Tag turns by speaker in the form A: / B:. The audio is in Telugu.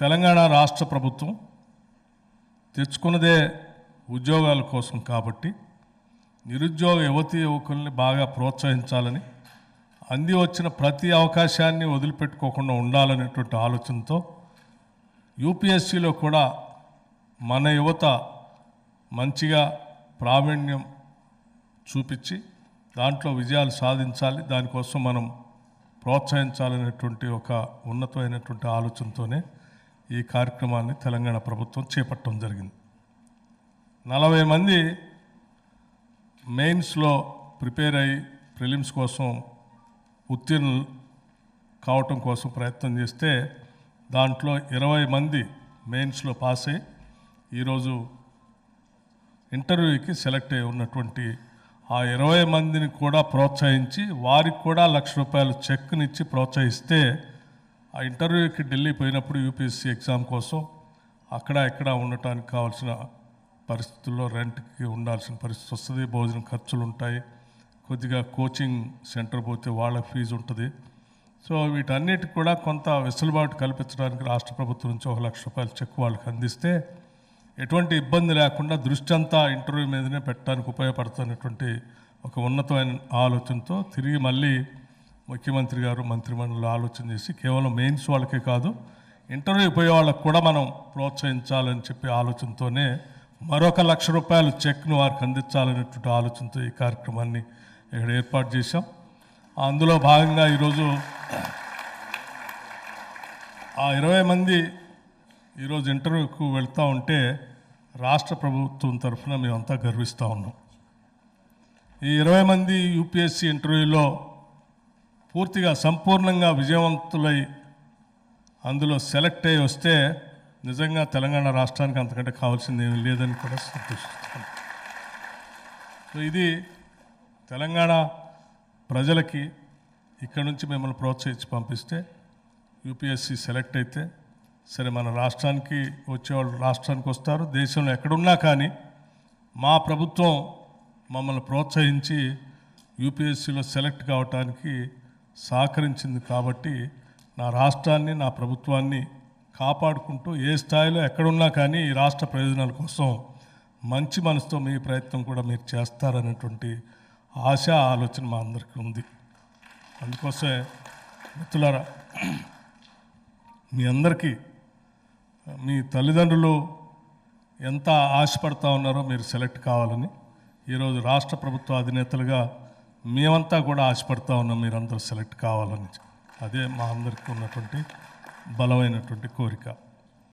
A: తెలంగాణ రాష్ట్ర ప్రభుత్వం తెచ్చుకున్నదే ఉద్యోగాల కోసం కాబట్టి నిరుద్యోగ యువతీ యువకుల్ని బాగా ప్రోత్సహించాలని, అంది వచ్చిన ప్రతి అవకాశాన్ని వదిలిపెట్టుకోకుండా ఉండాలనేటువంటి ఆలోచనతో యూపీఎస్సీలో కూడా మన యువత మంచిగా ప్రావీణ్యం చూపించి దాంట్లో విజయాలు సాధించాలి, దానికోసం మనం ప్రోత్సహించాలనేటువంటి ఒక ఉన్నతమైనటువంటి ఆలోచనతోనే ఈ కార్యక్రమాన్ని తెలంగాణ ప్రభుత్వం చేపట్టడం జరిగింది. 40 మంది మెయిన్స్లో ప్రిపేర్ అయ్యి ప్రిలిమ్స్ కోసం ఉత్తీర్ణులు కావటం కోసం ప్రయత్నం చేస్తే దాంట్లో 20 మంది మెయిన్స్లో పాస్ అయ్యి ఈరోజు ఇంటర్వ్యూకి సెలెక్ట్ అయి ఉన్నటువంటి ఆ 20 మందిని కూడా ప్రోత్సహించి వారికి కూడా ₹1,00,000 చెక్నిచ్చి ప్రోత్సహిస్తే ఆ ఇంటర్వ్యూకి ఢిల్లీ పోయినప్పుడు యూపీఎస్సీ ఎగ్జామ్ కోసం అక్కడ ఇక్కడ ఉండటానికి కావాల్సిన పరిస్థితుల్లో రెంట్కి ఉండాల్సిన పరిస్థితి వస్తుంది, భోజనం ఖర్చులు ఉంటాయి, కొద్దిగా కోచింగ్ సెంటర్ పోతే వాళ్ళ ఫీజు ఉంటుంది. సో వీటన్నిటికి కూడా కొంత వెసులుబాటు కల్పించడానికి రాష్ట్ర ప్రభుత్వం నుంచి ₹1,00,000 చెక్ వాళ్ళకి అందిస్తే ఎటువంటి ఇబ్బంది లేకుండా దృష్టి అంతా ఇంటర్వ్యూ మీదనే పెట్టడానికి ఉపయోగపడుతున్నటువంటి ఒక ఉన్నతమైన ఆలోచనతో తిరిగి మళ్ళీ ముఖ్యమంత్రి గారు మంత్రిమండలిలో ఆలోచన చేసి కేవలం మెయిన్స్ వాళ్ళకే కాదు ఇంటర్వ్యూ పోయే వాళ్ళకు కూడా మనం ప్రోత్సహించాలని చెప్పి ఆలోచనతోనే మరొక ₹1,00,000 చెక్ను వారికి అందించాలనేటువంటి ఆలోచనతో ఈ కార్యక్రమాన్ని ఇక్కడ ఏర్పాటు చేశాం. అందులో భాగంగా ఈరోజు ఆ 20 మంది ఈరోజు ఇంటర్వ్యూకు వెళ్తూ ఉంటే రాష్ట్ర ప్రభుత్వం తరఫున మేమంతా గర్విస్తూ ఉన్నాం. ఈ 20 మంది యూపీఎస్సీ ఇంటర్వ్యూలో పూర్తిగా సంపూర్ణంగా విజయవంతులై అందులో సెలెక్ట్ అయ్యి వస్తే నిజంగా తెలంగాణ రాష్ట్రానికి అంతకంటే కావాల్సింది ఏమీ లేదని కూడా సంతోషిస్తాను. సో ఇది తెలంగాణ ప్రజలకి ఇక్కడ నుంచి మిమ్మల్ని ప్రోత్సహించి పంపిస్తే యూపీఎస్సీ సెలెక్ట్ అయితే సరే మన రాష్ట్రానికి వచ్చేవాళ్ళు రాష్ట్రానికి వస్తారు, దేశంలో ఎక్కడున్నా కానీ మా ప్రభుత్వం మమ్మల్ని ప్రోత్సహించి యూపీఎస్సీలో సెలెక్ట్ కావటానికి సహకరించింది కాబట్టి నా రాష్ట్రాన్ని నా ప్రభుత్వాన్ని కాపాడుకుంటూ ఏ స్థాయిలో ఎక్కడున్నా కానీ ఈ రాష్ట్ర ప్రయోజనాల కోసం మంచి మనసుతో మీ ప్రయత్నం కూడా మీరు చేస్తారనేటువంటి ఆశ ఆలోచన మా అందరికీ ఉంది. అందుకోసమే మిత్రులారా మీ అందరికీ మీ తల్లిదండ్రులు ఎంత ఆశపడతా ఉన్నారో మీరు సెలెక్ట్ కావాలని ఈరోజు రాష్ట్ర ప్రభుత్వ అధినేతలుగా మేమంతా కూడా ఆశపడతా ఉన్నాం మీరందరూ సెలెక్ట్ కావాలని. అదే మా అందరికీ ఉన్నటువంటి బలమైనటువంటి కోరిక.